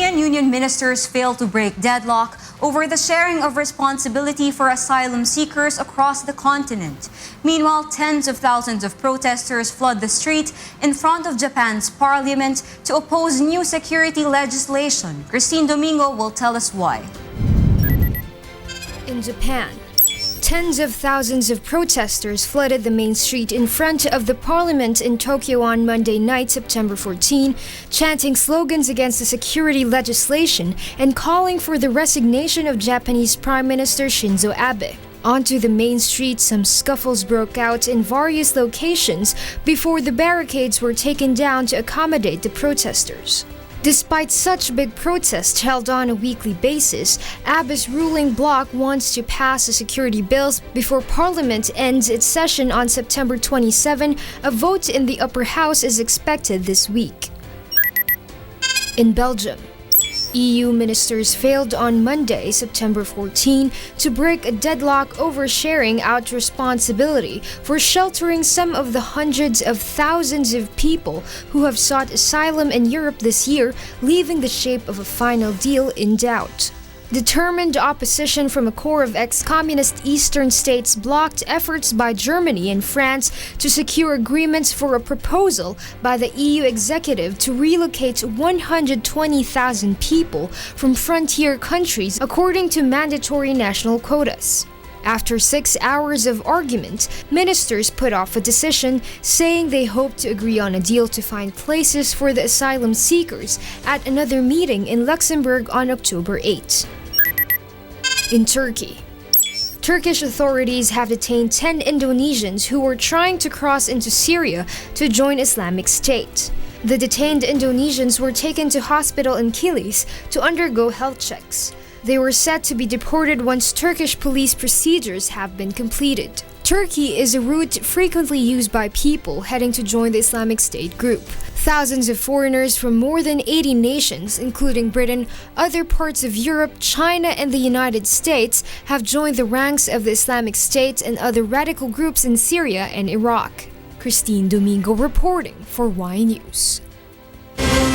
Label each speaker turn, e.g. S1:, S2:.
S1: European Union ministers failed to break deadlock over the sharing of responsibility for asylum seekers across the continent. Meanwhile, tens of thousands of protesters flood the street in front of Japan's parliament to oppose new security legislation. Kristine Domingo will tell us why.
S2: In Japan, tens of thousands of protesters flooded the main street in front of the parliament in Tokyo on Monday night, September 14, chanting slogans against the security legislation and calling for the resignation of Japanese Prime Minister Shinzo Abe. Onto the main street, some scuffles broke out in various locations before the barricades were taken down to accommodate the protesters. Despite such big protests held on a weekly basis, Abe's ruling bloc wants to pass the security bills before Parliament ends its session on September 27. A vote in the upper house is expected this week. In Belgium, EU ministers failed on Monday, September 14, to break a deadlock over sharing out responsibility for sheltering some of the hundreds of thousands of people who have sought asylum in Europe this year, leaving the shape of a final deal in doubt. Determined opposition from a core of ex-communist eastern states blocked efforts by Germany and France to secure agreements for a proposal by the EU executive to relocate 120,000 people from frontier countries according to mandatory national quotas. After 6 hours of argument, ministers put off a decision, saying they hope to agree on a deal to find places for the asylum seekers at another meeting in Luxembourg on October 8. In Turkey, Turkish authorities have detained 10 Indonesians who were trying to cross into Syria to join Islamic State. The detained Indonesians were taken to hospital in Kilis to undergo health checks. They were set to be deported once Turkish police procedures have been completed. Turkey is a route frequently used by people heading to join the Islamic State group. Thousands of foreigners from more than 80 nations, including Britain, other parts of Europe, China, and the United States, have joined the ranks of the Islamic State and other radical groups in Syria and Iraq. Kristine Domingo reporting for Y News.